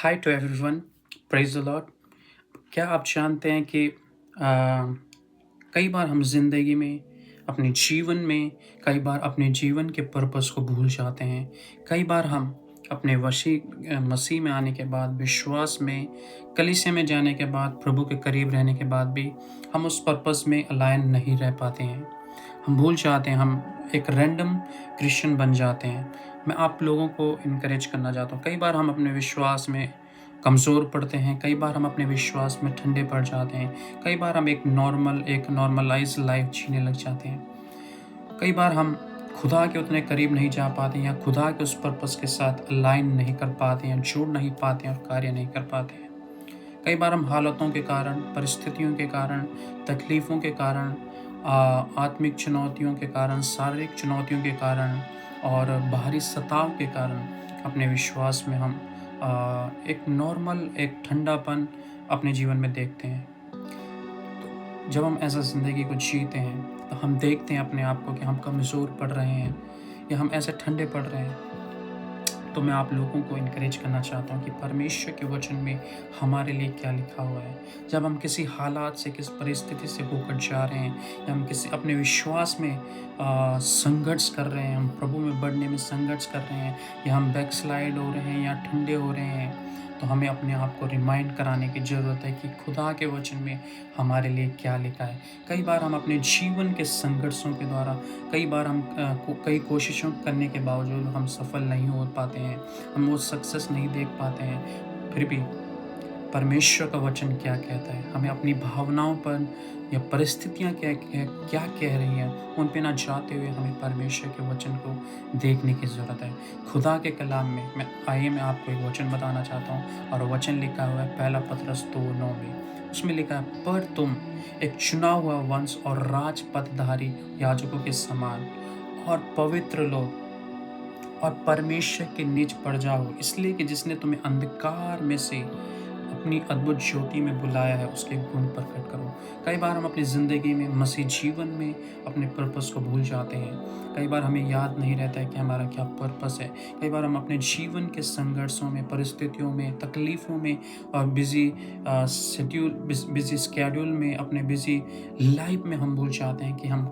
Hi to everyone, praise the lord. क्या आप जानते हैं कि कई बार हम ज़िंदगी में, अपने जीवन में, कई बार अपने जीवन के पर्पस को भूल जाते हैं। कई बार हम अपने मसीह में आने के बाद, विश्वास में, कलीसिया में जाने के बाद, प्रभु के करीब रहने के बाद भी हम उस पर्पस में अलाइन नहीं रह पाते हैं। हम भूल जाते हैं, हम एक रैंडम क्रिश्चियन बन जाते हैं। मैं आप लोगों को इनकरेज करना चाहता हूँ। कई बार हम अपने विश्वास में कमज़ोर पड़ते हैं, कई बार हम अपने विश्वास में ठंडे पड़ जाते हैं, कई बार हम एक नॉर्मलाइज लाइफ जीने लग जाते हैं। कई बार हम खुदा के उतने करीब नहीं जा पाते या खुदा के उस पर्पस के साथ अलाइन नहीं कर पाते हैं, जुड़ नहीं पाते हैं और कार्य नहीं कर पाते हैं। कई बार हम हालातों के कारण, परिस्थितियों के कारण, तकलीफ़ों के कारण, आत्मिक चुनौतियों के कारण, शारीरिक चुनौतियों के कारण और बाहरी सताव के कारण अपने विश्वास में हम एक ठंडापन अपने जीवन में देखते हैं। तो जब हम ऐसा ज़िंदगी को जीते हैं तो हम देखते हैं अपने आप को कि हम कमज़ोर पड़ रहे हैं या हम ऐसे ठंडे पड़ रहे हैं। तो मैं आप लोगों को इनकरेज करना चाहता हूँ कि परमेश्वर के वचन में हमारे लिए क्या लिखा हुआ है। जब हम किसी हालात से, किस परिस्थिति से होकर जा रहे हैं या हम किसी अपने विश्वास में संघर्ष कर रहे हैं, हम प्रभु में बढ़ने में संघर्ष कर रहे हैं या हम बैकस्लाइड हो रहे हैं या ठंडे हो रहे हैं, तो हमें अपने आप को रिमाइंड कराने की ज़रूरत है कि खुदा के वचन में हमारे लिए क्या लिखा है। कई बार हम अपने जीवन के संघर्षों के द्वारा, कई बार हम कई कोशिशों करने के बावजूद हम सफल नहीं हो पाते हैं, हम वो सक्सेस नहीं देख पाते हैं। फिर भी परमेश्वर का वचन क्या कहता है, हमें अपनी भावनाओं पर या परिस्थितियाँ क्या कह रही हैं, उन पे ना जाते हुए हमें परमेश्वर के वचन को देखने की ज़रूरत है। खुदा के कलाम में मैं आपको एक वचन बताना चाहता हूँ और वचन लिखा हुआ है पहला पतरस 2:9 में। उसमें लिखा है, पर तुम एक चुना हुआ वंश और राजपदधारी याजकों के समान और पवित्र लोग और परमेश्वर के निज प्रजा हो, इसलिए कि जिसने तुम्हें अंधकार में से अपनी अद्भुत ज्योति में बुलाया है, उसके गुण प्रकट करो। कई बार हम अपनी ज़िंदगी में, मसीह जीवन में अपने पर्पस को भूल जाते हैं। कई बार हमें याद नहीं रहता है कि हमारा क्या पर्पस है। कई बार हम अपने जीवन के संघर्षों में, परिस्थितियों में, तकलीफ़ों में और बिज़ी स्केड्यूल में, अपने बिज़ी लाइफ में हम भूल जाते हैं कि हम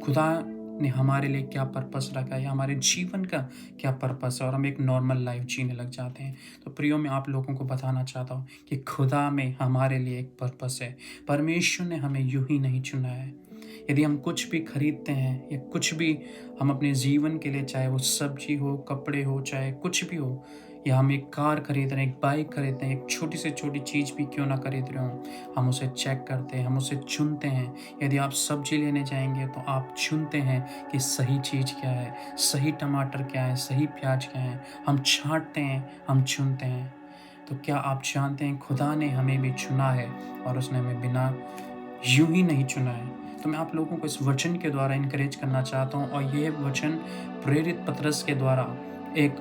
खुदा ने हमारे लिए क्या पर्पस रखा है या हमारे जीवन का क्या पर्पस है, और हम एक नॉर्मल लाइफ जीने लग जाते हैं। तो प्रियो, मैं आप लोगों को बताना चाहता हूँ कि खुदा में हमारे लिए एक पर्पस है। परमेश्वर ने हमें यूं ही नहीं चुना है। यदि हम कुछ भी खरीदते हैं या कुछ भी हम अपने जीवन के लिए, चाहे वो सब्जी हो, कपड़े हो, चाहे कुछ भी हो, या हम एक कार खरीद रहे हैं, एक बाइक खरीद रहे हैं, एक छोटी से छोटी चीज़ भी क्यों ना खरीद रहे हो, हम उसे चेक करते हैं, हम उसे चुनते हैं। यदि आप सब्जी लेने जाएंगे तो आप चुनते हैं कि सही चीज़ क्या है, सही टमाटर क्या है, सही प्याज क्या है। हम छांटते हैं, हम चुनते हैं। तो क्या आप जानते हैं, खुदा ने हमें भी चुना है और उसने हमें बिना यूं ही नहीं चुना है। तो मैं आप लोगों को इस वचन के द्वारा इनकरेज करना चाहता हूँ, और यह वचन प्रेरित पतरस के द्वारा एक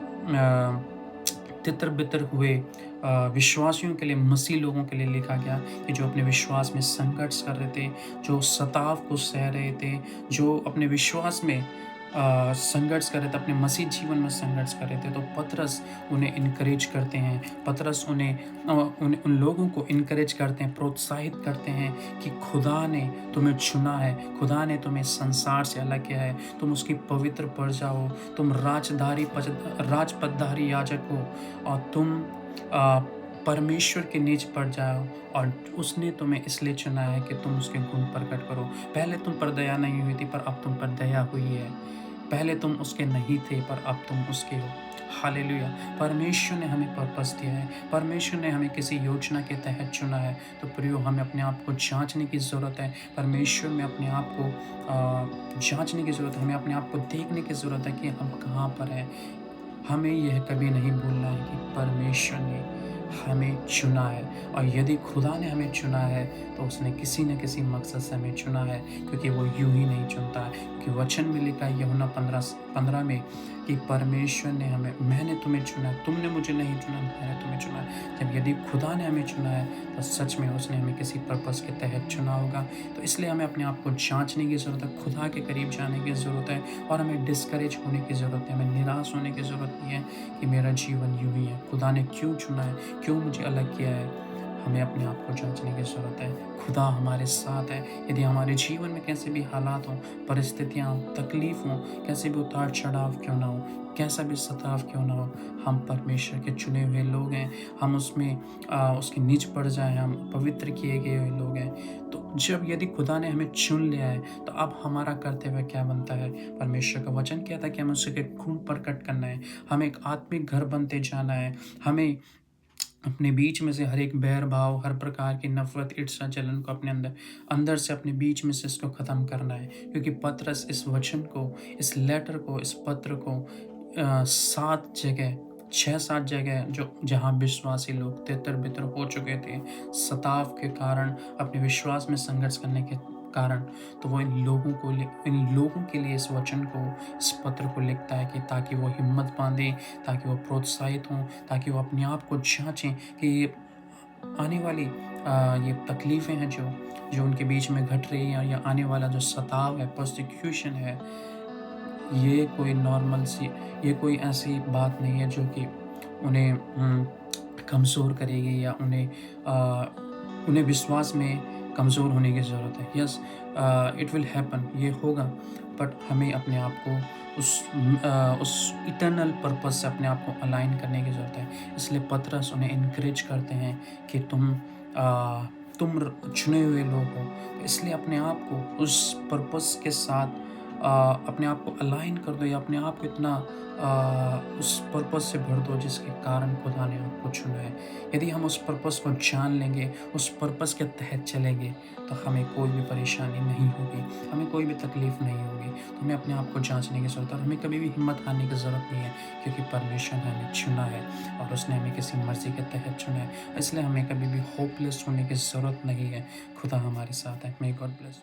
तितर बितर हुए विश्वासियों के लिए, मसीह लोगों के लिए लिखा गया, कि जो अपने विश्वास में संघर्ष कर रहे थे, जो सताव को सह रहे थे, जो अपने विश्वास में संघर्ष कर रहे थे, अपने मसीह जीवन में संघर्ष कर रहे थे। तो पतरस उन्हें इनकरेज करते हैं, पतरस उन लोगों को इनकरेज करते हैं, प्रोत्साहित करते हैं कि खुदा ने तुम्हें चुना है, खुदा ने तुम्हें संसार से अलग किया है, तुम उसकी पवित्र प्रजा हो, तुम राजपदधारी याजक हो, और तुम परमेश्वर के निज पर जाओ, और उसने तुम्हें इसलिए चुना है कि तुम उसके गुण प्रकट करो। पहले तुम पर दया नहीं हुई थी, पर अब तुम पर दया हुई है। पहले तुम उसके नहीं थे, पर अब तुम उसके हो। हालेलुया। परमेश्वर ने हमें पर्पस दिया है, परमेश्वर ने हमें किसी योजना के तहत चुना है। तो प्रियो, हमें अपने आप को जांचने की ज़रूरत है, परमेश्वर में अपने आप को जांचने की ज़रूरत है, हमें अपने आप को देखने की ज़रूरत है कि हम कहाँ पर हैं। हमें यह कभी नहीं भूलना है कि परमेश्वर ने हमें चुना है। और यदि खुदा ने हमें चुना है तो उसने किसी न किसी मकसद से हमें चुना है, क्योंकि वो यूं ही नहीं चुनता है। क्योंकि वचन में लिखा है यूहन्ना 15 में कि परमेश्वर ने हमें, मैंने तुम्हें चुना, तुमने मुझे नहीं चुना, मैंने तुम्हें चुना। जब यदि खुदा ने हमें चुना है तो सच में उसने हमें किसी पर्पस के तहत चुना होगा। तो इसलिए हमें अपने आप को जांचने की ज़रूरत है, खुदा के करीब जाने की ज़रूरत है, और हमें डिस्करेज होने की ज़रूरत है, हमें निराश होने की ज़रूरत नहीं है कि मेरा जीवन यूं ही है, खुदा ने क्यों चुना है, क्यों मुझे अलग किया है। हमें अपने आप को जांचने की ज़रूरत है। खुदा हमारे साथ है। यदि हमारे जीवन में कैसे भी हालात हों, परिस्थितियाँ हों, तकलीफ़ हों, कैसे भी उतार चढ़ाव क्यों ना हो, कैसा भी सताव क्यों ना हो, हम परमेश्वर के चुने हुए लोग हैं। हम उसमें उसके नीच पड़ जाएँ, हम पवित्र किए गए हुए लोग हैं। तो जब यदि खुदा ने हमें चुन लिया है तो अब हमारा कर्तव्य क्या बनता है? परमेश्वर का वचन कहता है कि हमें उसके खून प्रकट करना है। हमें एक आत्मिक घर बनते जाना है। हमें अपने बीच में से हर एक बैर भाव, हर प्रकार की नफ़रत, ईर्ष्या, जलन को अपने अंदर अंदर से अपने बीच में से इसको ख़त्म करना है। क्योंकि पतरस इस वचन को, इस लेटर को, इस पत्र को 7 जगह, 6-7 जगह जो जहाँ विश्वासी लोग तितर-बितर हो चुके थे, सताव के कारण, अपने विश्वास में संघर्ष करने के कारण, तो वो इन लोगों के लिए इस वचन को, इस पत्र को लिखता है कि ताकि वो हिम्मत बाँधें, ताकि वो प्रोत्साहित हों, ताकि वो अपने आप को जाँचें कि ये आने वाली ये तकलीफ़ें हैं जो उनके बीच में घट रही हैं, या आने वाला जो सताव है, पर्सिक्यूशन है, ये कोई नॉर्मल सी, ये कोई ऐसी बात नहीं है जो कि उन्हें कमज़ोर करेगी, या उन्हें विश्वास में कमज़ोर होने की ज़रूरत है। यस, इट विल हैपन, ये होगा, बट हमें अपने आप को उस इटर्नल पर्पस से अपने आप को अलाइन करने की ज़रूरत है। इसलिए पतरस उन्हें इनकरेज करते हैं कि तुम चुने हुए लोग हो, तो इसलिए अपने आप को उस पर्पस के साथ अपने आप को अलाइन कर दो, या अपने आप को इतना उस पर्पस से भर दो जिसके कारण खुदा ने आपको चुना है। यदि हम उस पर्पस को जान लेंगे, उस पर्पस के तहत चलेंगे, तो हमें कोई भी परेशानी नहीं होगी, हमें कोई भी तकलीफ़ नहीं होगी। तो हमें अपने आप को जाँचने की ज़रूरत है, और हमें कभी भी हिम्मत हारने की ज़रूरत नहीं है, क्योंकि परमेश्वर ने हमें चुना है और उसने हमें किसी मर्ज़ी के तहत चुना है। इसलिए हमें कभी भी होपलेस होने की ज़रूरत नहीं है। खुदा हमारे साथ है। May God bless.